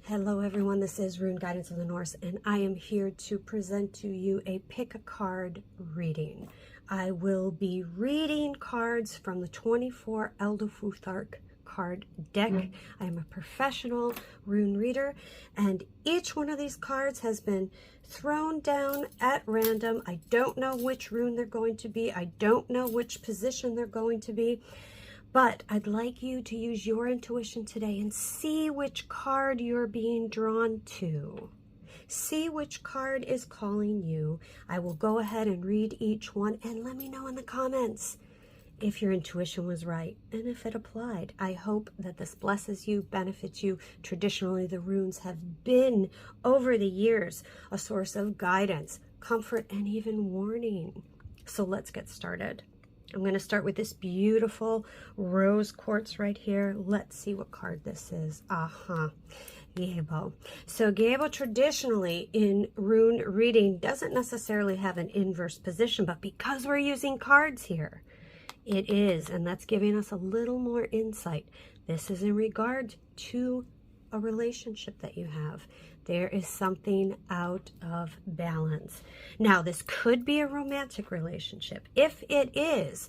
Hello everyone, this is Rune Guidance of the Norse, and I am here to present to you a pick a card reading. I will be reading cards from the 24 Eldafuthark card deck. I am a professional rune reader, and each one of these cards has been thrown down at random. I don't know which rune they're going to be. I don't know which position they're going to be. But I'd like you to use your intuition today and see which card you're being drawn to. See which card is calling you. I will go ahead and read each one and let me know in the comments if your intuition was right and if it applied. I hope that this blesses you, benefits you. Traditionally, the runes have been, over the years, a source of guidance, comfort, and even warning. So let's get started. I'm going to start with this beautiful rose quartz right here. Let's see what card this is. Gebo. So Gebo traditionally in rune reading doesn't necessarily have an inverse position, but because we're using cards here, it is, and that's giving us a little more insight. This is in regard to a relationship that you have. There is something out of balance. Now, this could be a romantic relationship. If it is,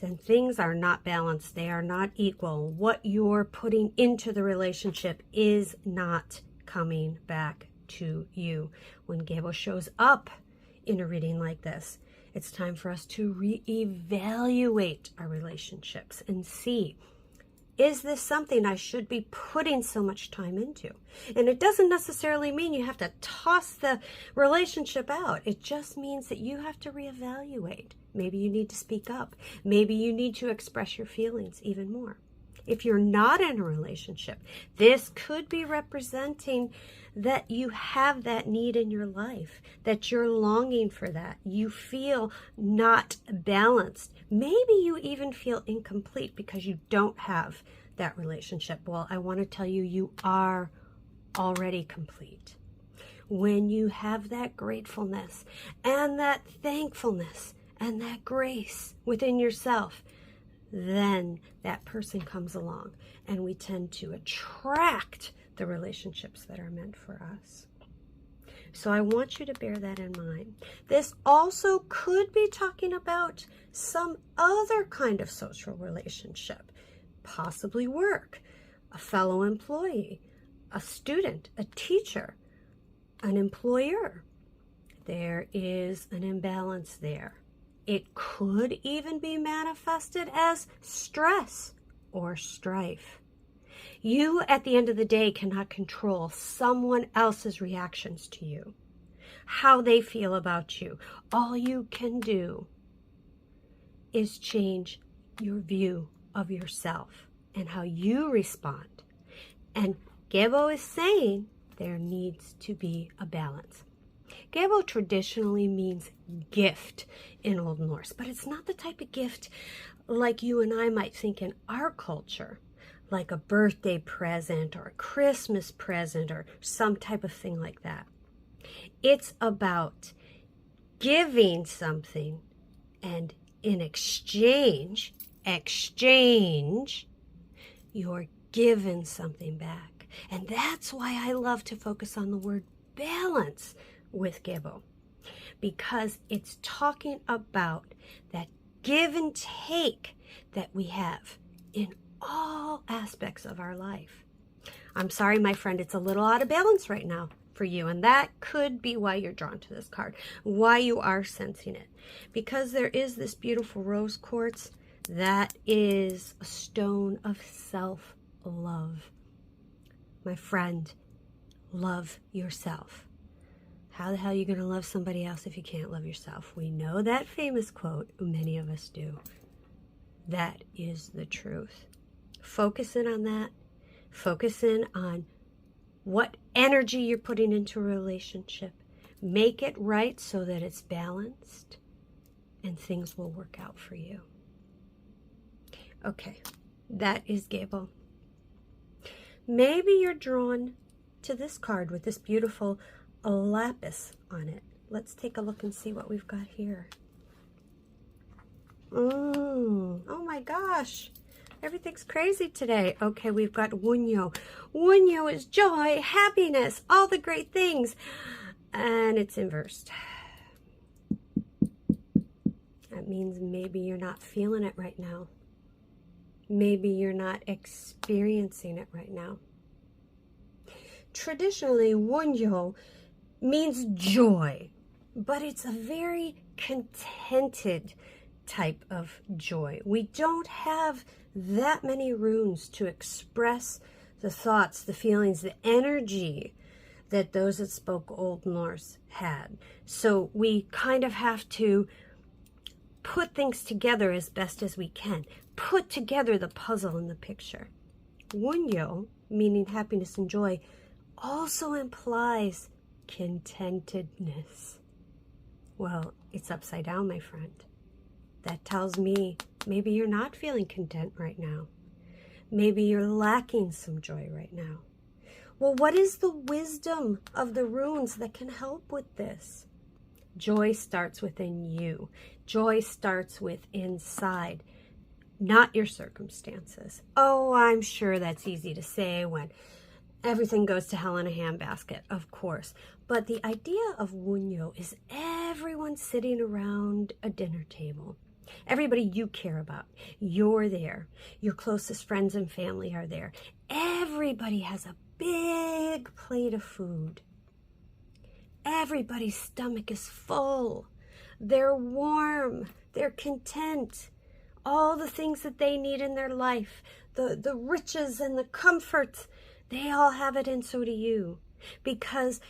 then things are not balanced. They are not equal. What you're putting into the relationship is not coming back to you. When Gebo shows up in a reading like this, it's time for us to reevaluate our relationships and see, is this something I should be putting so much time into? And it doesn't necessarily mean you have to toss the relationship out. It just means that you have to reevaluate. Maybe you need to speak up. Maybe you need to express your feelings even more. If you're not in a relationship, this could be representing that you have that need in your life, that you're longing for that. You feel not balanced. Maybe you even feel incomplete because you don't have that relationship. Well, I want to tell you, you are already complete. When you have that gratefulness and that thankfulness and that grace within yourself, then that person comes along and we tend to attract the relationships that are meant for us. So I want you to bear that in mind. This also could be talking about some other kind of social relationship, possibly work, a fellow employee, a student, a teacher, an employer. There is an imbalance there. It could even be manifested as stress or strife. You, at the end of the day, cannot control someone else's reactions to you, how they feel about you. All you can do is change your view of yourself and how you respond. And Gebo is saying there needs to be a balance. Gebo traditionally means gift in Old Norse, but it's not the type of gift like you and I might think in our culture, like a birthday present or a Christmas present or some type of thing like that. It's about giving something, and in exchange, you're given something back. And that's why I love to focus on the word balance with Gebo, because it's talking about that give and take that we have in all aspects of our life. I'm sorry, my friend, it's a little out of balance right now for you, and that could be why you're drawn to this card, why you are sensing it, because there is this beautiful rose quartz that is a stone of self-love. My friend, love yourself. How the hell are you going to love somebody else if you can't love yourself? We know that famous quote. Many of us do. That is the truth. Focus in on that. Focus in on what energy you're putting into a relationship. Make it right so that it's balanced and things will work out for you. Okay, that is Gebo. Maybe you're drawn to this card with this beautiful Lapis on it. Let's take a look and see what we've got here. Oh my gosh. Everything's crazy today. Okay, we've got Wunyo. Wunyo is joy, happiness, all the great things. And it's inversed. That means maybe you're not feeling it right now. Maybe you're not experiencing it right now. Traditionally, Wunyo means joy, but it's a very contented type of joy. We don't have that many runes to express the thoughts, the feelings, the energy that those that spoke Old Norse had. So we kind of have to put things together as best as we can. Put together the puzzle in the picture. Wunyo, meaning happiness and joy, also implies contentedness. Well, it's upside down, my friend. That tells me maybe you're not feeling content right now. Maybe you're lacking some joy right now. Well, what is the wisdom of the runes that can help with this? Joy starts within you. Joy starts with inside, not your circumstances. Oh, I'm sure that's easy to say when everything goes to hell in a handbasket, of course. But the idea of Wunyo is everyone sitting around a dinner table. Everybody you care about, you're there. Your closest friends and family are there. Everybody has a big plate of food. Everybody's stomach is full. They're warm. They're content. All the things that they need in their life, the riches and the comforts, they all have it, and so do you. Because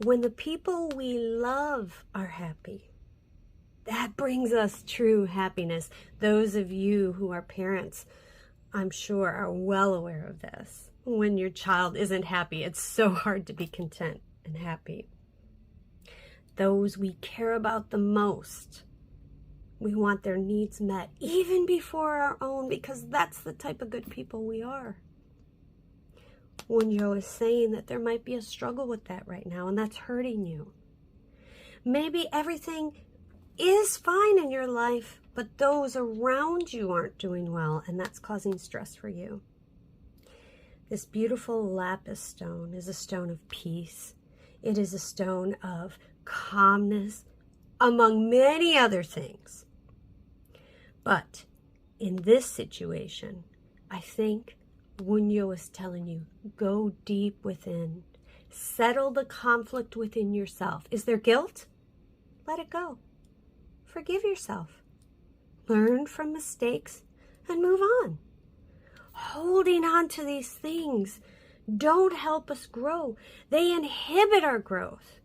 when the people we love are happy, that brings us true happiness. Those of you who are parents, I'm sure, are well aware of this. When your child isn't happy, it's so hard to be content and happy. Those we care about the most, we want their needs met, even before our own, because that's the type of good people we are. Wunyo is saying that there might be a struggle with that right now, and that's hurting you. Maybe everything is fine in your life, but those around you aren't doing well, and that's causing stress for you. This beautiful Lapis stone is a stone of peace. It is a stone of calmness, among many other things. But in this situation, I think Wunyo is telling you, go deep within. Settle the conflict within yourself. Is there guilt? Let it go. Forgive yourself. Learn from mistakes and move on. Holding on to these things don't help us grow. They inhibit our growth.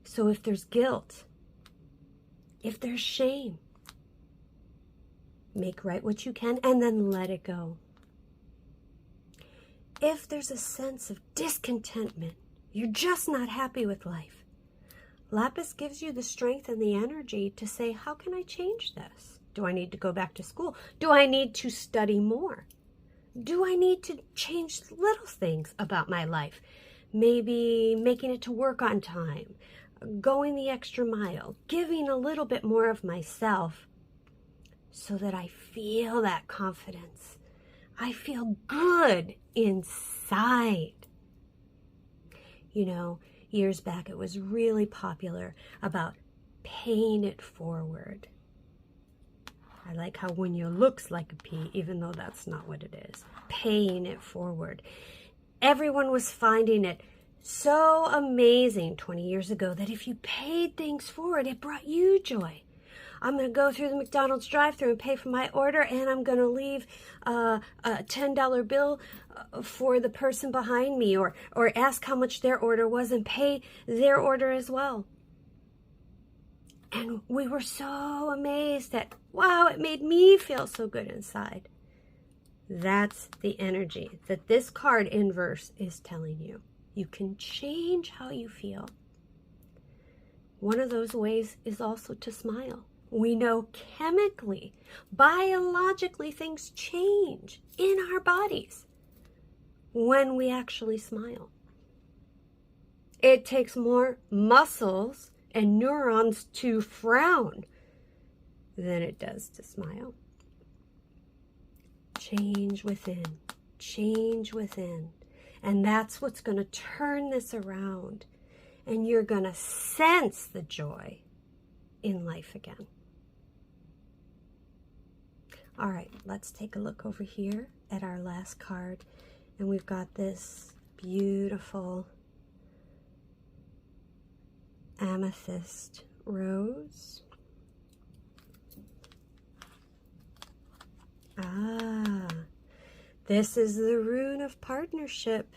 So if there's guilt, if there's shame, make right what you can and then let it go. If there's a sense of discontentment, you're just not happy with life, Lapis gives you the strength and the energy to say, how can I change this? Do I need to go back to school? Do I need to study more? Do I need to change little things about my life? Maybe making it to work on time, going the extra mile, giving a little bit more of myself so that I feel that confidence. I feel good inside. You know, years back it was really popular about paying it forward. I like how Wunyo looks like a P, even though that's not what it is. Paying it forward. Everyone was finding it so amazing 20 years ago that if you paid things forward, it brought you joy. I'm going to go through the McDonald's drive-thru and pay for my order, and I'm going to leave a $10 bill for the person behind me, or ask how much their order was and pay their order as well. And we were so amazed that, wow, it made me feel so good inside. That's the energy that this card inverse is telling you. You can change how you feel. One of those ways is also to smile. We know chemically, biologically, things change in our bodies when we actually smile. It takes more muscles and neurons to frown than it does to smile. change within, change within. And that's what's going to turn this around. And you're going to sense the joy in life again. All right, let's take a look over here at our last card. And we've got this beautiful amethyst rose. This is the rune of partnership.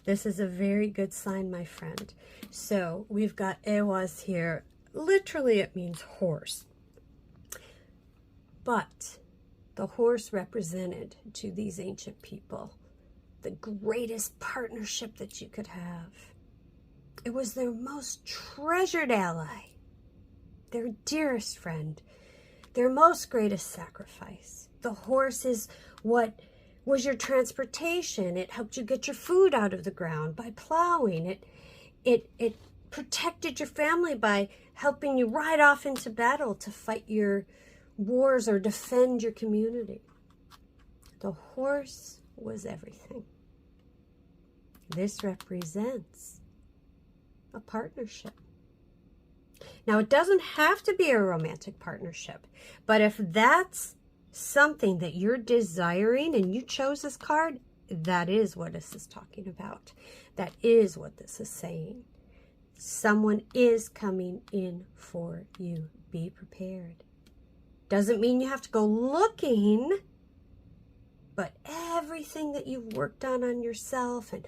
This is a very good sign, my friend. So we've got Ewas here. Literally, it means horse. But the horse represented to these ancient people the greatest partnership that you could have. It was their most treasured ally, their dearest friend, their most greatest sacrifice. The horse is what was your transportation. It helped you get your food out of the ground by plowing. It protected your family by helping you ride off into battle to fight your wars or defend your community. The horse was everything. This represents a partnership. Now, it doesn't have to be a romantic partnership, but if that's something that you're desiring and you chose this card, that is what this is talking about. That is what this is saying. Someone is coming in for you. Be prepared. Doesn't mean you have to go looking, but everything that you've worked on yourself and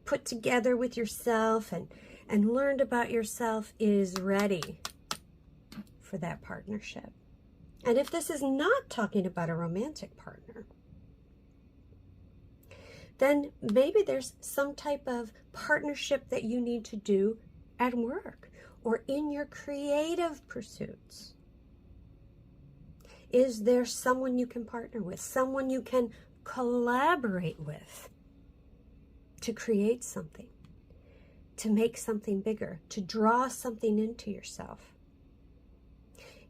put together with yourself and learned about yourself is ready for that partnership. And if this is not talking about a romantic partner, then maybe there's some type of partnership that you need to do at work or in your creative pursuits. Is there someone you can partner with, someone you can collaborate with to create something, to make something bigger, to draw something into yourself?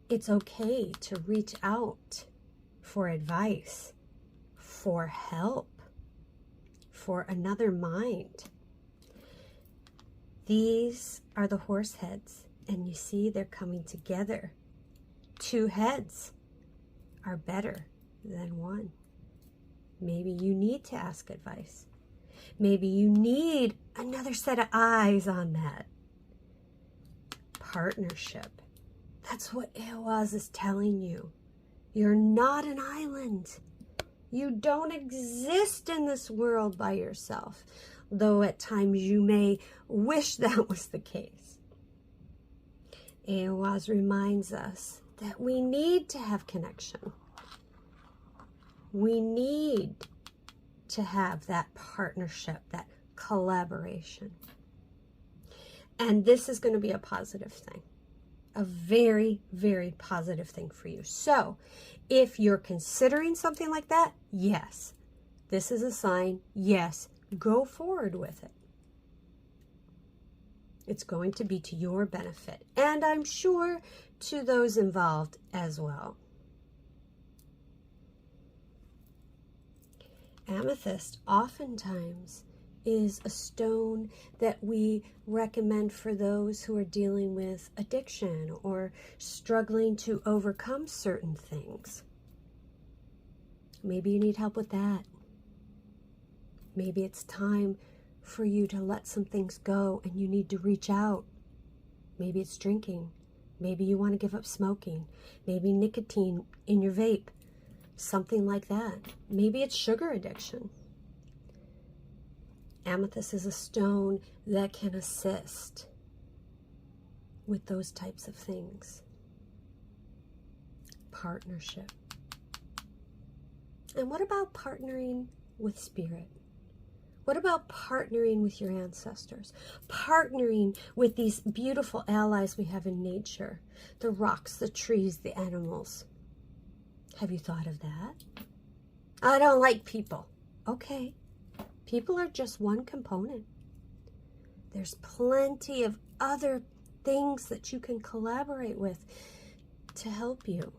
It's okay to reach out for advice, for help, for another mind. These are the horse heads, and you see they're coming together. Two heads are better than one. Maybe you need to ask advice. Maybe you need another set of eyes on that. Partnership. That's what Eowaz is telling you. You're not an island. You don't exist in this world by yourself, though at times you may wish that was the case. Eowaz reminds us that we need to have connection. We need to have that partnership, that collaboration. And this is going to be a positive thing. A very, very positive thing for you. So if you're considering something like that, yes, this is a sign. Yes, go forward with it. It's going to be to your benefit, and I'm sure to those involved as well. Amethyst oftentimes is a stone that we recommend for those who are dealing with addiction or struggling to overcome certain things. Maybe you need help with that. Maybe it's time for you to let some things go and you need to reach out. Maybe it's drinking. Maybe you want to give up smoking. Maybe nicotine in your vape. Something like that. Maybe it's sugar addiction. Amethyst is a stone that can assist with those types of things. Partnership. And what about partnering with spirit? What about partnering with your ancestors? Partnering with these beautiful allies we have in nature. The rocks, the trees, the animals. Have you thought of that? I don't like people. Okay. People are just one component. There's plenty of other things that you can collaborate with to help you.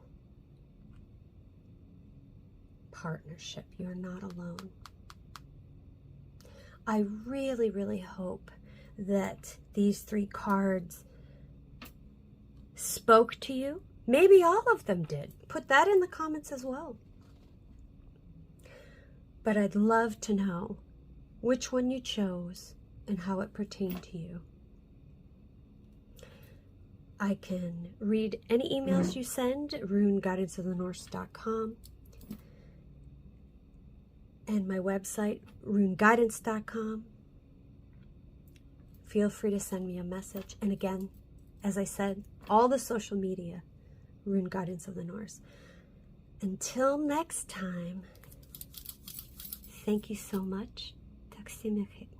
partnership. You're not alone. I really, really hope that these 3 cards spoke to you. Maybe all of them did. Put that in the comments as well. But I'd love to know which one you chose and how it pertained to you. I can read any emails you send, runeguidanceofthenorse.com, and my website, runeguidance.com. Feel free to send me a message. And again, as I said, all the social media, Rune Guidance of the Norse. Until next time, thank you so much. Tack så mycket.